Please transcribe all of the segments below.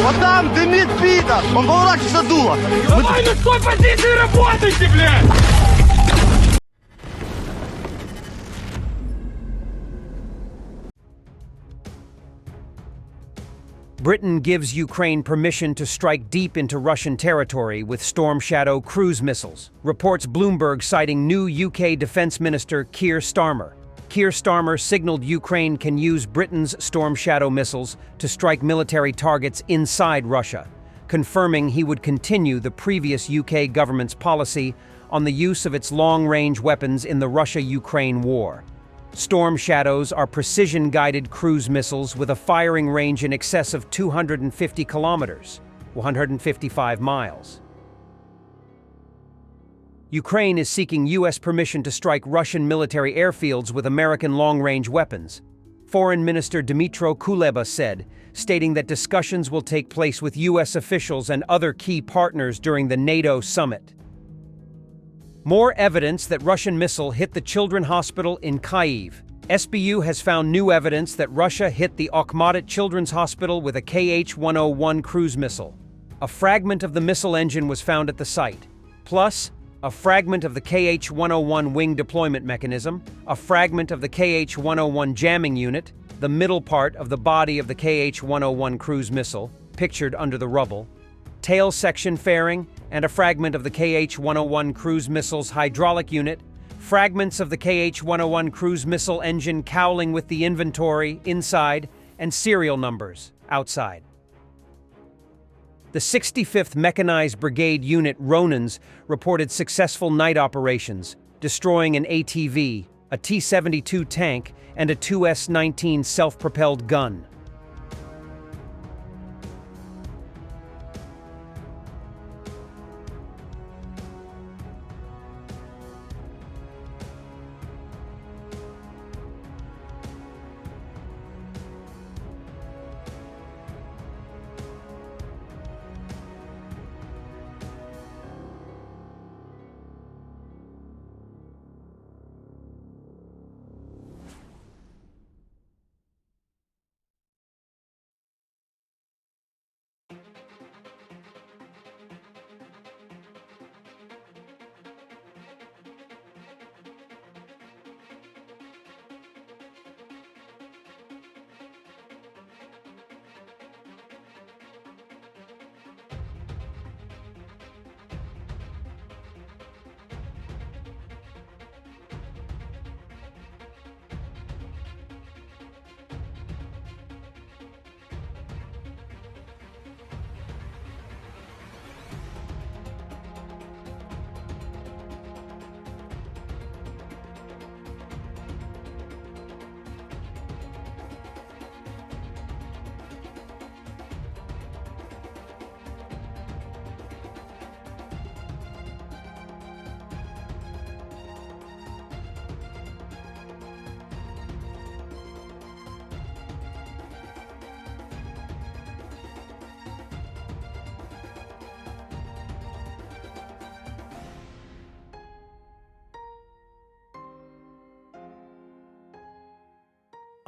Вот там дымит пидор! Он поворачивается дуло! Давай на той позиции работайте, блядь! Britain gives Ukraine permission to strike deep into Russian territory with Storm Shadow cruise missiles, reports Bloomberg citing new UK Defense Minister Keir Starmer. Keir Starmer signaled Ukraine can use Britain's Storm Shadow missiles to strike military targets inside Russia, confirming he would continue the previous UK government's policy on the use of its long-range weapons in the Russia-Ukraine war. Storm Shadows are precision-guided cruise missiles with a firing range in excess of 250 kilometers, 155 miles. Ukraine is seeking U.S. permission to strike Russian military airfields with American long-range weapons, Foreign Minister Dmytro Kuleba said, stating that discussions will take place with U.S. officials and other key partners during the NATO summit. More evidence that Russian missile hit the Children's Hospital in Kyiv. SBU has found new evidence that Russia hit the Okhmatyt Children's Hospital with a Kh-101 cruise missile. A fragment of the missile engine was found at the site, plus a fragment of the Kh-101 wing deployment mechanism, a fragment of the Kh-101 jamming unit, the middle part of the body of the Kh-101 cruise missile, pictured under the rubble, tail section fairing, and a fragment of the Kh-101 cruise missile's hydraulic unit, fragments of the Kh-101 cruise missile engine cowling with the inventory inside and serial numbers outside. The 65th Mechanized Brigade Unit Ronins reported successful night operations, destroying an ATV, a T-72 tank, and a 2S-19 self-propelled gun.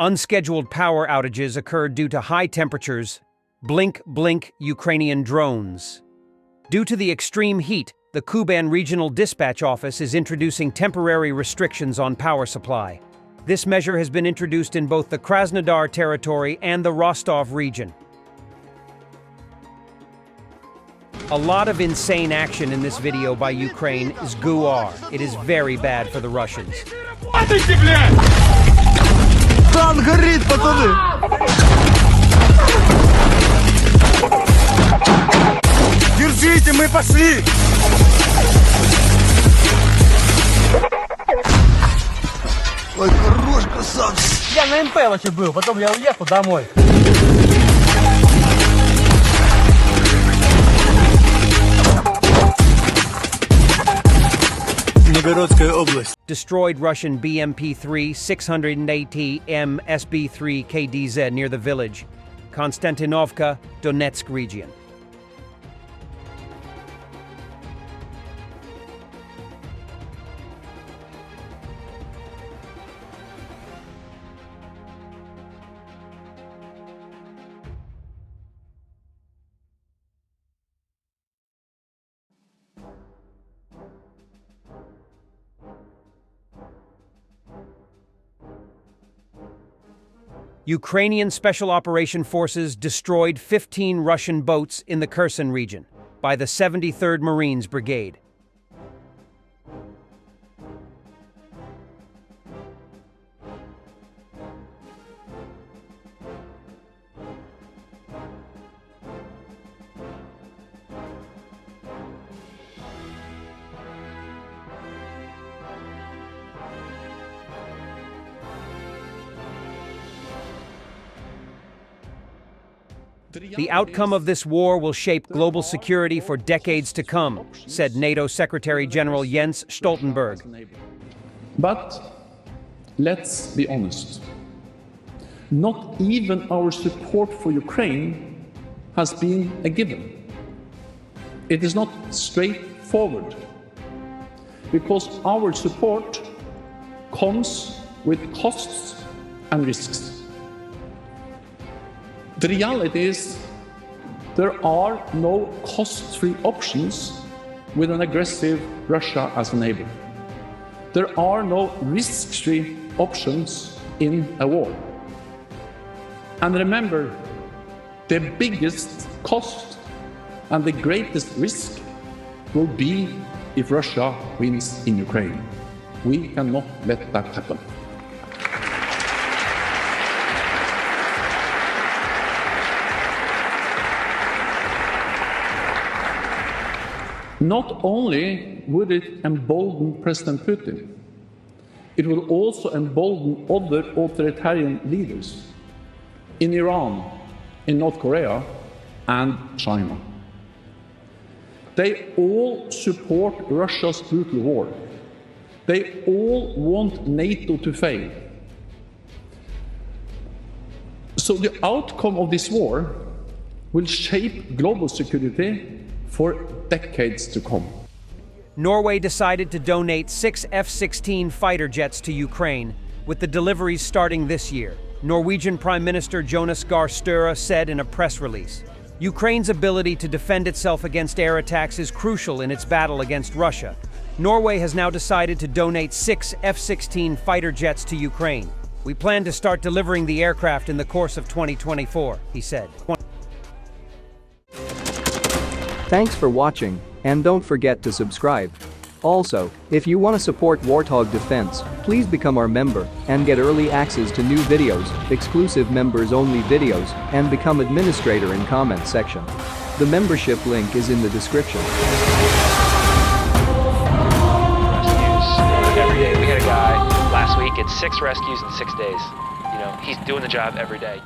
Unscheduled power outages occurred due to high temperatures. Blink, blink, Ukrainian drones. Due to the extreme heat, the Kuban Regional Dispatch Office is introducing temporary restrictions on power supply. This measure has been introduced in both the Krasnodar territory and the Rostov region. A lot of insane action in this video by Ukraine is GUAR. It is very bad for the Russians. Танк горит, пацаны! Держите, мы пошли! Ой, хорош, красавчик! Я на МП вообще был, потом я уехал домой. Новгородская область. Destroyed Russian BMP-3 680M SB-3 KDZ near the village, Konstantinovka, Donetsk region. Ukrainian Special Operation Forces destroyed 15 Russian boats in the Kherson region by the 73rd Marines Brigade. The outcome of this war will shape global security for decades to come, said NATO Secretary General Jens Stoltenberg. But let's be honest. Not even our support for Ukraine has been a given. It is not straightforward, because our support comes with costs and risks. The reality is there are no cost-free options with an aggressive Russia as a neighbor. There are no risk-free options in a war. And remember, the biggest cost and the greatest risk will be if Russia wins in Ukraine. We cannot let that happen. Not only would it embolden President Putin, it will also embolden other authoritarian leaders in Iran, in North Korea, and China. They all support Russia's brutal war. They all want NATO to fail. So the outcome of this war will shape global security for decades to come. Norway decided to donate 6 F-16 fighter jets to Ukraine, with the deliveries starting this year. Norwegian Prime Minister Jonas Gahr Støre said in a press release, Ukraine's ability to defend itself against air attacks is crucial in its battle against Russia. Norway has now decided to donate 6 F-16 fighter jets to Ukraine. We plan to start delivering the aircraft in the course of 2024, he said. Thanks for watching, and don't forget to subscribe. Also, if you want to support Warthog Defense, please become our member and get early access to new videos, exclusive members-only videos, and become administrator in comment section. The membership link is in the description. Rescues every day. We had a guy last week, it's 6 rescues in 6 days. You know, he's doing the job every day.